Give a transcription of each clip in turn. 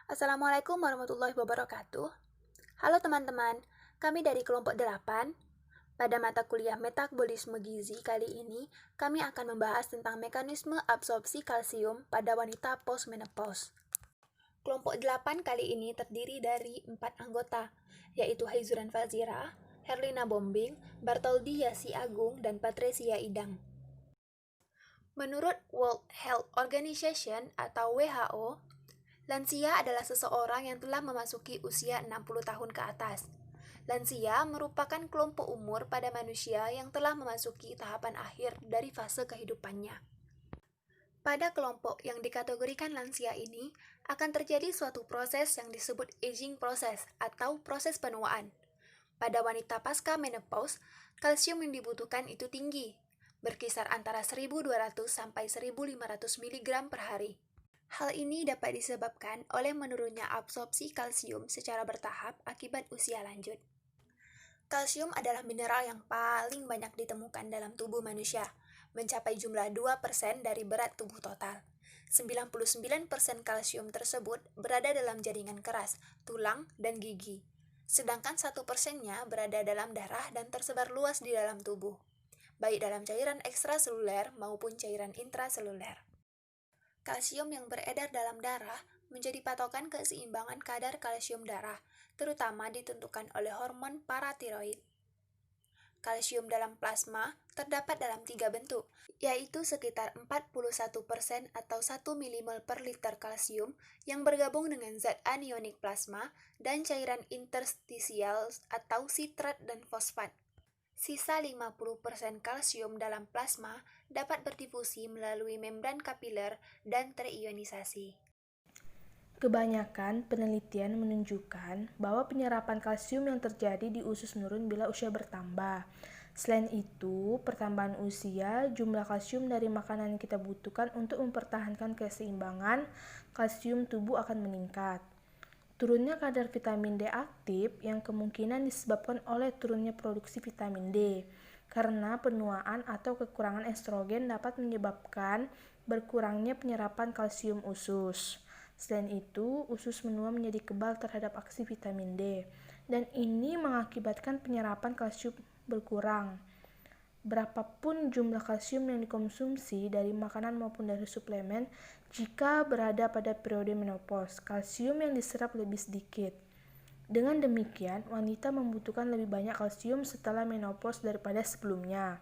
Assalamualaikum warahmatullahi wabarakatuh. Halo teman-teman, kami dari kelompok 8. Pada mata kuliah metabolisme gizi kali ini, kami akan membahas tentang mekanisme absorpsi kalsium pada wanita postmenopause. Kelompok 8 kali ini terdiri dari 4 anggota, yaitu Haizuran Fazira, Herlina Bombing, Bartoldi Yasi Agung, dan Patricia Idang. Menurut World Health Organization atau WHO, lansia adalah seseorang yang telah memasuki usia 60 tahun ke atas. Lansia merupakan kelompok umur pada manusia yang telah memasuki tahapan akhir dari fase kehidupannya. Pada kelompok yang dikategorikan lansia ini, akan terjadi suatu proses yang disebut aging process atau proses penuaan. Pada wanita pasca menopause, kalsium yang dibutuhkan itu tinggi, berkisar antara 1.200 sampai 1.500 mg per hari. Hal ini dapat disebabkan oleh menurunnya absorpsi kalsium secara bertahap akibat usia lanjut. Kalsium adalah mineral yang paling banyak ditemukan dalam tubuh manusia, mencapai jumlah 2% dari berat tubuh total. 99% kalsium tersebut berada dalam jaringan keras, tulang, dan gigi. Sedangkan 1%-nya berada dalam darah dan tersebar luas di dalam tubuh, baik dalam cairan ekstraseluler maupun cairan intraseluler. Kalsium yang beredar dalam darah menjadi patokan keseimbangan kadar kalsium darah, terutama ditentukan oleh hormon paratiroid. Kalsium dalam plasma terdapat dalam 3 bentuk, yaitu sekitar 41% atau 1 mmol per liter kalsium yang bergabung dengan zat anionik plasma dan cairan interstisial atau sitrat dan fosfat. Sisa 50% kalsium dalam plasma dapat berdifusi melalui membran kapiler dan terionisasi. Kebanyakan penelitian menunjukkan bahwa penyerapan kalsium yang terjadi di usus menurun bila usia bertambah. Selain itu, pertambahan usia, jumlah kalsium dari makanan yang kita butuhkan untuk mempertahankan keseimbangan kalsium tubuh akan meningkat. Turunnya kadar vitamin D aktif yang kemungkinan disebabkan oleh turunnya produksi vitamin D, karena penuaan atau kekurangan estrogen dapat menyebabkan berkurangnya penyerapan kalsium usus. Selain itu, usus menua menjadi kebal terhadap aksi vitamin D, dan ini mengakibatkan penyerapan kalsium berkurang. Berapapun jumlah kalsium yang dikonsumsi dari makanan maupun dari suplemen, jika berada pada periode menopause, kalsium yang diserap lebih sedikit. Dengan demikian, wanita membutuhkan lebih banyak kalsium setelah menopause daripada sebelumnya.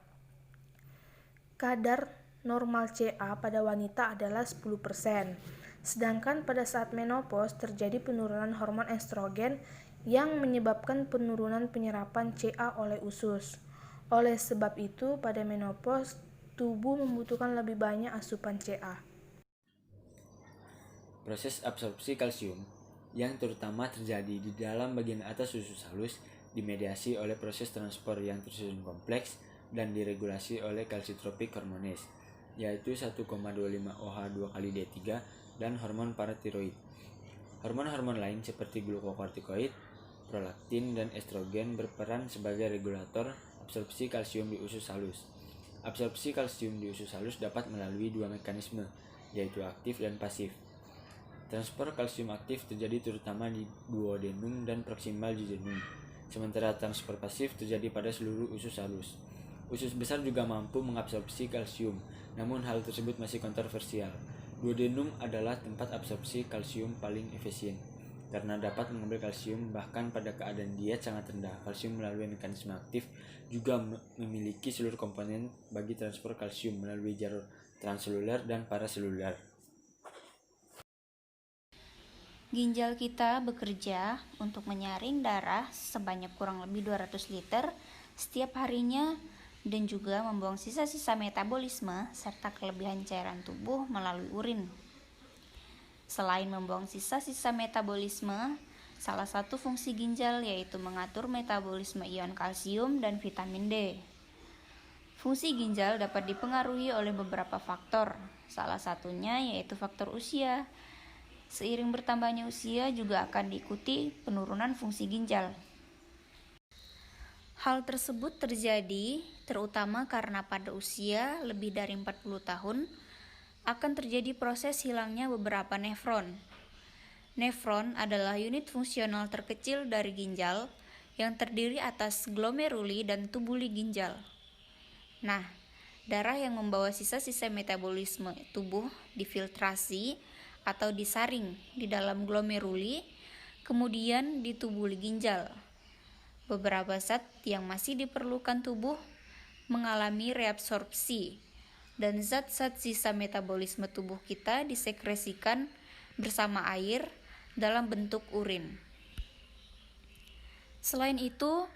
Kadar normal Ca pada wanita adalah 10%, sedangkan pada saat menopause terjadi penurunan hormon estrogen yang menyebabkan penurunan penyerapan Ca oleh usus. Oleh sebab itu, pada menopause, tubuh membutuhkan lebih banyak asupan Ca. Proses absorpsi kalsium yang terutama terjadi di dalam bagian atas usus halus dimediasi oleh proses transport yang tersusun kompleks dan diregulasi oleh calcitropic hormones, yaitu 1,25 OH2 kali D3 dan hormon paratiroid. Hormon-hormon lain seperti glukokortikoid, prolaktin, dan estrogen berperan sebagai regulator absorpsi kalsium di usus halus. Absorpsi kalsium di usus halus dapat melalui dua mekanisme, yaitu aktif dan pasif. Transport kalsium aktif terjadi terutama di duodenum dan proximal jejunum, sementara transport pasif terjadi pada seluruh usus halus. Usus besar juga mampu mengabsorpsi kalsium, namun hal tersebut masih kontroversial. Duodenum adalah tempat absorpsi kalsium paling efisien, karena dapat mengambil kalsium bahkan pada keadaan diet sangat rendah. Kalsium melalui mekanisme aktif juga memiliki seluruh komponen bagi transport kalsium melalui jalur transseluler dan paraseluler. Ginjal kita bekerja untuk menyaring darah sebanyak kurang lebih 200 liter setiap harinya dan juga membuang sisa-sisa metabolisme serta kelebihan cairan tubuh melalui urin. Selain membuang sisa-sisa metabolisme, salah satu fungsi ginjal yaitu mengatur metabolisme ion kalsium dan vitamin D. Fungsi ginjal dapat dipengaruhi oleh beberapa faktor, salah satunya yaitu faktor usia. Seiring bertambahnya usia juga akan diikuti penurunan fungsi ginjal. Hal tersebut terjadi terutama karena pada usia lebih dari 40 tahun akan terjadi proses hilangnya beberapa nefron. Nefron adalah unit fungsional terkecil dari ginjal yang terdiri atas glomeruli dan tubuli ginjal. Nah, darah yang membawa sisa-sisa metabolisme tubuh difiltrasi atau disaring di dalam glomeruli, kemudian di tubuli ginjal. Beberapa zat yang masih diperlukan tubuh mengalami reabsorpsi, dan zat-zat sisa metabolisme tubuh kita disekresikan bersama air dalam bentuk urin. Selain itu,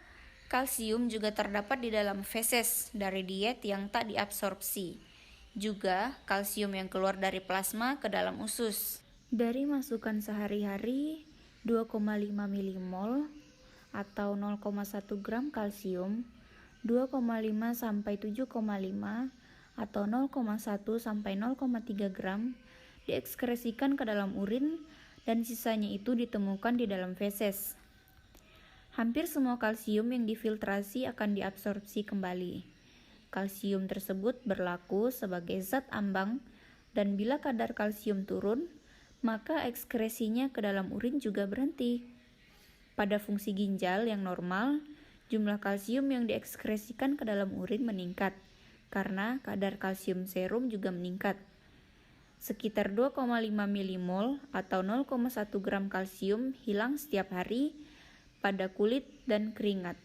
kalsium juga terdapat di dalam feses dari diet yang tak diabsorpsi. Juga kalsium yang keluar dari plasma ke dalam usus. Dari masukan sehari-hari, 2,5 milimol atau 0,1 gram kalsium, 2,5 sampai 7,5 atau 0,1 sampai 0,3 gram diekskresikan ke dalam urin dan sisanya itu ditemukan di dalam feses. Hampir semua kalsium yang difiltrasi akan diabsorpsi kembali. Kalsium tersebut berlaku sebagai zat ambang, dan bila kadar kalsium turun, maka ekskresinya ke dalam urin juga berhenti. Pada fungsi ginjal yang normal, jumlah kalsium yang diekskresikan ke dalam urin meningkat, karena kadar kalsium serum juga meningkat. Sekitar 2,5 milimol atau 0,1 gram kalsium hilang setiap hari pada kulit dan keringat.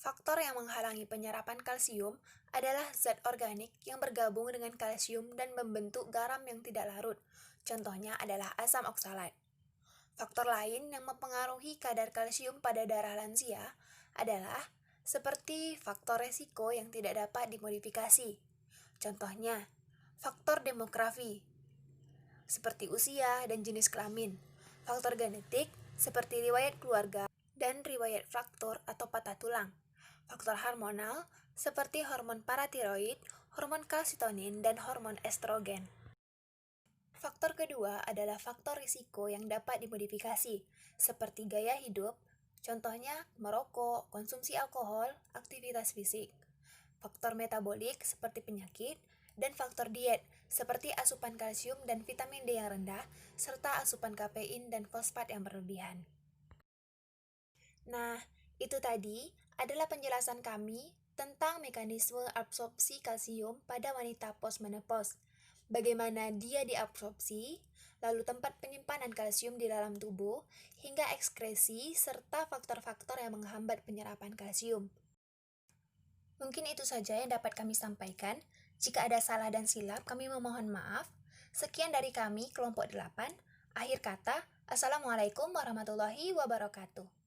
Faktor yang menghalangi penyerapan kalsium adalah zat organik yang bergabung dengan kalsium dan membentuk garam yang tidak larut. Contohnya adalah asam oksalat. Faktor lain yang mempengaruhi kadar kalsium pada darah lansia adalah seperti faktor resiko yang tidak dapat dimodifikasi. Contohnya, faktor demografi, seperti usia dan jenis kelamin. Faktor genetik, seperti riwayat keluarga dan riwayat fraktur atau patah tulang. Faktor hormonal, seperti hormon paratiroid, hormon kalsitonin, dan hormon estrogen. Faktor kedua adalah faktor risiko yang dapat dimodifikasi, seperti gaya hidup, contohnya merokok, konsumsi alkohol, aktivitas fisik. Faktor metabolik, seperti penyakit, dan faktor diet, seperti asupan kalsium dan vitamin D yang rendah, serta asupan kafein dan fosfat yang berlebihan. Nah, itu tadi adalah penjelasan kami tentang mekanisme absorpsi kalsium pada wanita postmenopause. Bagaimana dia diabsorpsi, lalu tempat penyimpanan kalsium di dalam tubuh, hingga ekskresi serta faktor-faktor yang menghambat penyerapan kalsium. Mungkin itu saja yang dapat kami sampaikan. Jika ada salah dan silap, kami memohon maaf. Sekian dari kami, kelompok 8. Akhir kata, Assalamualaikum warahmatullahi wabarakatuh.